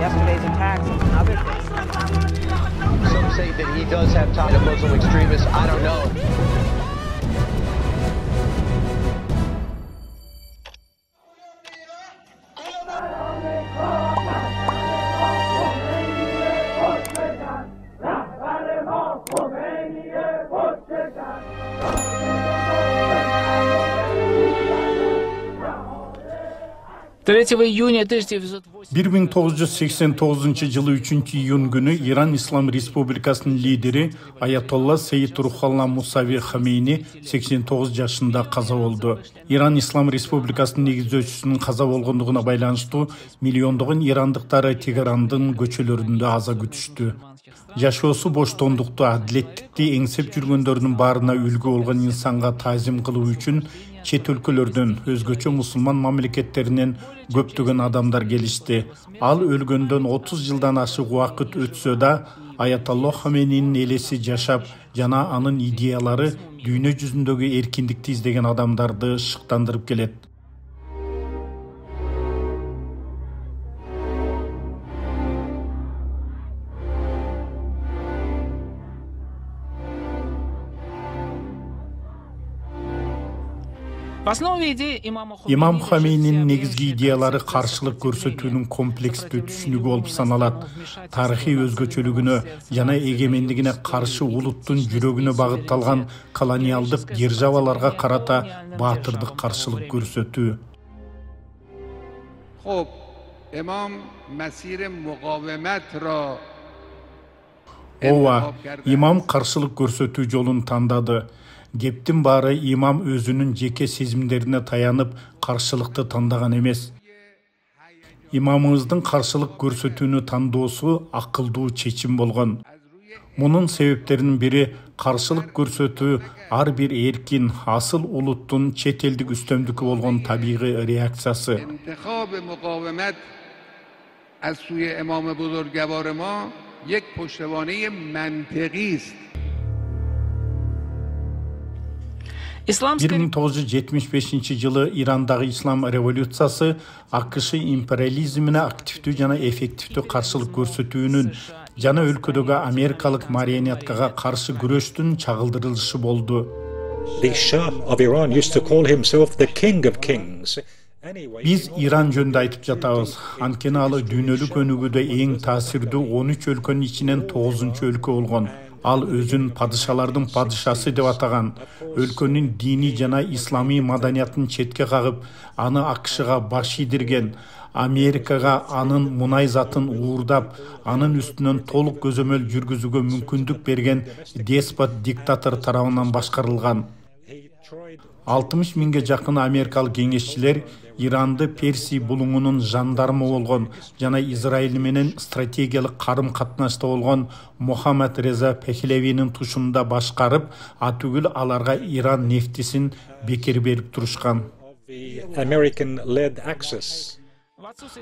yesterday's attacks and other things. Some say that he does have ties to Muslim extremists. I don't know. июня 1989 жылы 3-июнь күнү Иран Ислам Республикасынын лидери Аятолла Сейид Рухалла Мусави Хамейни 89 жашында каза болду. Иран Ислам Республикасынын негиздөөчүсүнүн каза болгондугуна байланыштуу миллиондогон ирандыктары Тегерандын көчөлөрүндө аза күтүштү. Жашоосу боштондукту, адилеттикти эңсеп жүргөндөрдүн баарына үлгү болгон инсанга таазим кылуу үчүн чет өлкөлөрдөн, өзгөчө мусулман мамлекеттеринен көптөгөн адамдар келишти. Ал өлгөндөн 30 жылдан ашык убакыт өтсө да, Аятолла Хамейнинин элеси жашап, жана анын идеялары дүйнө жүзүндөгү эркиндикти издеген адамдарды шыктандырып келет. Имам Хамейнинин негизги идеялары каршылык көрсөтүүнүн комплекстүү түшүнүгү болуп саналат. Тарыхый өзгөчөлүгүнө жана эгемендигине каршы улуттун жүрөгүнө багытталган колониалдык державаларга карата баатырдык каршылык көрсөтүү. Ооба, имам каршылык көрсөтүү жолун тандады. Кептин баары имам өзүнүн жеке сезимдерине таянып каршылыкты тандаган эмес. Имамыбыздын каршылык көрсөтүүнү тандоосу акылдуу чечим болгон. Мунун себептеринин бири каршылык көрсөтүү ар бир эркин, асыл улуттун чет элдик үстөмдүкү болгон табигый реакциясы. یک پشتوانه منطقی است. 1975 жылы Ирандагы ислам революциясы АКШ империализмине активдүү жана эффективдүү каршылык көрсөтүүнүн жана өлкөдөгү америкалык марионеткага каршы күрөштүн чагылдырылышы болду. The Shah of Iran used to call himself the King of Kings. Биз Иран жөнүндө айтып жатабыз. Анткени ал дүйнөлүк өнүгүүдө эң таасирдүү 13 өлкөнүн ичинен 9-өлкө болгон. Ал өзүн падышалардын падышасы деп атаган. Өлкөнүн дини жана исламий маданиятын четке кагып, аны АКШга баш ийдирген, Америкага анын мунай затын уурдап, анын үстүнөн толук көзөмөл жүргүзүүгө мүмкүндүк берген деспот диктатор тарабынан башкарылган. 60 миңге жакын америкалык кеңешчилер Иранды Персий булуңунун жандармы болгон жана Израиль менен стратегиялык карым-катнашта болгон Мухаммад Реза Пехлевинин тушунда башкарып, атүгүл аларга Иран нефтисин бекер берип турушкан.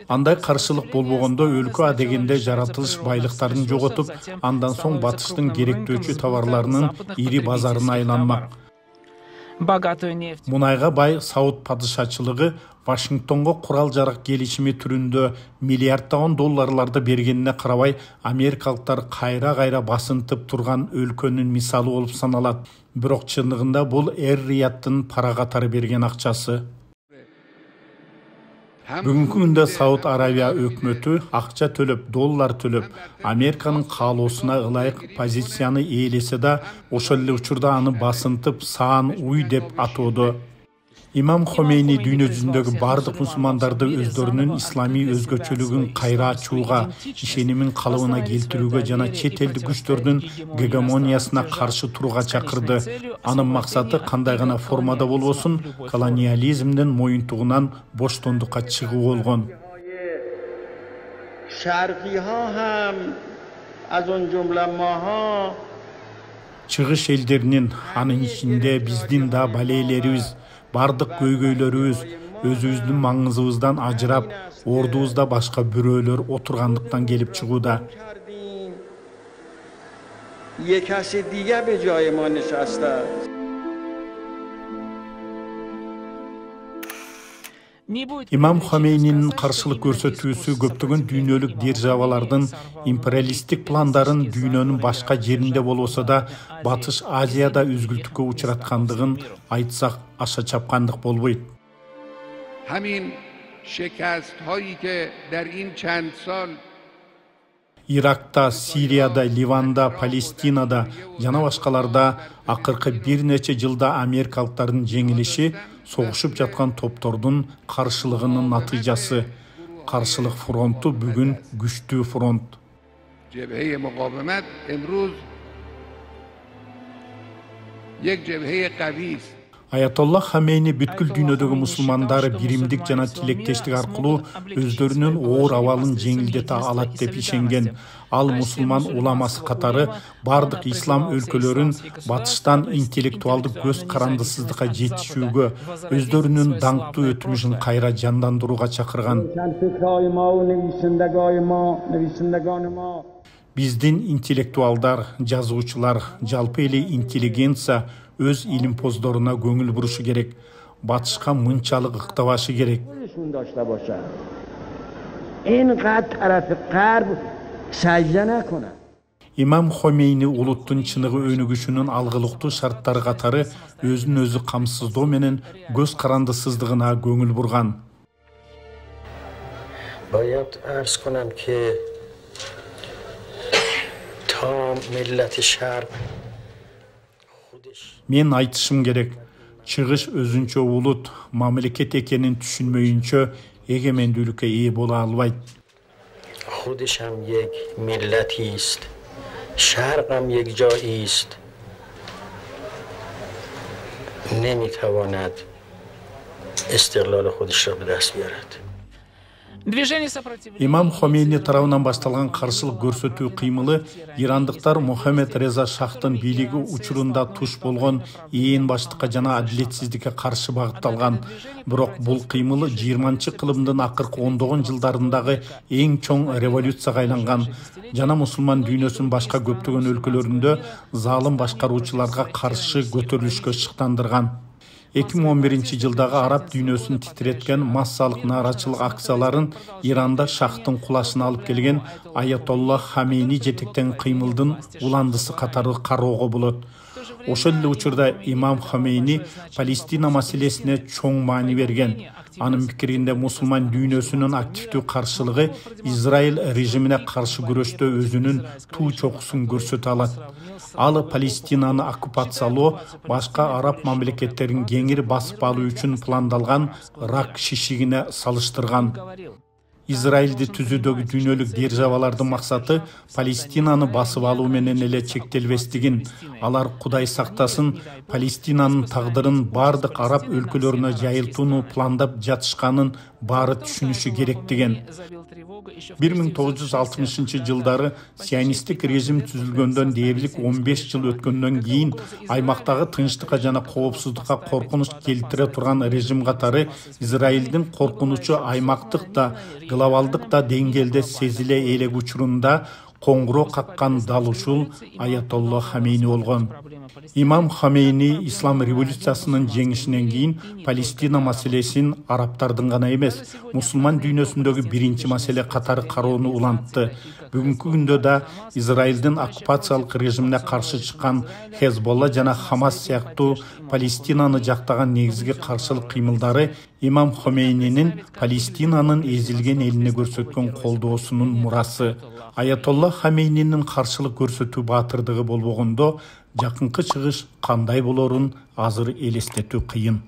Андай каршылык болбогондо өлкө адегенде жаратылыш байлыктарын жоготуп, андан соң батыштын керектөөчү товарларынын ири базарына айланмак. Мунайга бай Сауд падышачылыгы Вашингтонго курал-жарак келишими түрүндө миллиарддаган долларларды бергенине карабай, америкалыктар кайра-кайра басынтып турган өлкөнүн мисалы болуп саналат. Бирок чындыгында бул Эр-Рияттын пара катары берген акчасы. Бүгүнкү күндө Сауд Аравия өкмөтү акча төлөп, доллар төлөп, Американын каалоосуна ылайык позицияны ээлесе да, ошол эле учурда аны басынтып, саан уй деп атоодо. Имам Хомейни дүйнө жүзүндөгү бардык мусулмандарды өздөрүнүн исламий өзгөчөлүгүн кайра ачууга, ишенимин калыбына келтирүүгө жана чет элдик күчтөрдүн гегемониясына каршы турууга чакырды. Анын максаты кандай гана формада болбосун, колониализмдин моюнтугунан боштондукка чыгуу болгон. Чыгыш элдеринин, анын ичинде биздин да балейлерибиз, бардык көйгөйлөрүбүз өзүбүздүн маңызыбыздан ажырап, ордубузда башка бирөөлөр отургандыктан келип чыгууда. Имам Хомейнинин каршылык көрсөтүүсү көптөгөн дүйнөлүк державалардын империалисттик пландарын дүйнөнүн башка жеринде болбосо да Батыш Азияда үзгүлтүккө учураткандыгын айтсак аша чапкандык болбойт. همین شکست هایی که در این چند سال Иракта, Сирияда, Ливанда, Палестинада жана башкаларда акыркы бир нече жылда америкалыктардын жеңилиши согушуп жаткан топтордун каршылыгынын натыйжасы. Каршылык фронту бүгүн күчтүү фронт. جبهه مقاومت امروز یک جبهه قوی است. Аятолла Хамейни бүткүл дүйнөдөгү мусулмандары биримдик жана тилектештик аркылуу өздөрүнүн оор абалын жеңилдете алат деп ишенген. Ал мусулман уламасы катары бардык ислам өлкөлөрүн батыштан интеллектуалдык көз карандысыздыкка жетишүүгө, өздөрүнүн даңктуу өтмүшүн кайра жандандырууга чакырган. Биздин интеллектуалдар, жазуучулар, жалпы эле интеллигенция өз илимпоздоруна көңүл бурушу керек. Батышка мынчалык ыктабашы керек. Имам Хомейни улуттун чыныгы өнүгүшүнүн алгылыктуу шарттары катары өзүн өзү камсыздоо менен көз карандысыздыгына көңүл бурган. باید عرض کنم که تا ملت شرق Мен айтышым керек. Чыгыш өзүнчө улут мамлекет экенин түшүнмөйүнчө эгемендүүлүккө ээ боло албайт. خودش هم یک ملتی است شرق هم یک جایی است نمیتواند استقلال خودش را به دست بیارد. Имам Хомейни тарабынан башталган каршылык көрсөтүү кыймылы ирандыктар Мухаммед Реза Шахтын бийлиги учурунда туш болгон ээн баштыкка жана адилетсиздикке каршы багытталган. Бирок бул кыймыл 20-кылымдын акыркы 10 жылдарындагы эң чоң революцияга айланган жана мусулман дүйнөсүнүн башка көптөгөн өлкөлөрүндө залым башкаруучуларга каршы көтөрүлүшкө шыктандырган. 2011 жылдагы араб дүйнөсүн титиреткен массалык наарачылык акцияларын Иранда шахтын кулашына алып келген Аятолла Хамейни жетектен кыймылдын уландысы катары кароого болот. Ошол эле учурда Имам Хамейни Палестина маселесине чоң маани берген. Анын пикиринде мусулман дүйнөсүнүн активдүү каршылыгы Израиль режимине каршы күрөштө өзүнүн туу чокусун көрсөтө алат. Ал Палестинаны оккупациялоо башка араб мамлекеттерин кеңири басып алуу үчүн пландалган рак шишигине салыштырган. Израилди түзүүдөгү дүйнөлүк державалардын максаты Палестинаны басып алуу менен эле чектелбестигин, алар Кудай сактасын Палестинанын тагдырын бардык араб өлкөлөрүнө жайылтууну пландап жатышканын баары түшүнүшү керек деген. 1960 жылдары сионисттик режим түзүлгөндөн дээрлик 15 жыл өткөндөн кийин аймактагы тынчтыкка жана коопсуздукка коркунуч келтире турган режим катары Израилдин коркунучу аймактык да глобалдык да деңгээлде сезиле элек учурунда коңгуроо каккан дал ушул Аятолла Хамейни болгон. Имам Хамейни ислам революциясынын жеңишинен кийин Палестина маселесин арабтардын гана эмес, мусулман дүйнөсүндөгү биринчи маселе катары кароону улантты. Бүгүнкү күндө да Израилдин оккупациялык режимине каршы чыккан Хезболла жана Хамас сыяктуу Палестинаны жактаган негизги каршылык кыймылдары Имам Хомейнинин Палестинанын эзилген элине көрсөткөн колдоосунун мурасы. Аятолла Хамейнинин каршылык көрсөтүү баатырдыгы болбогондо жакынкы чыгыш кандай болорун азыр элестетүү кыйын.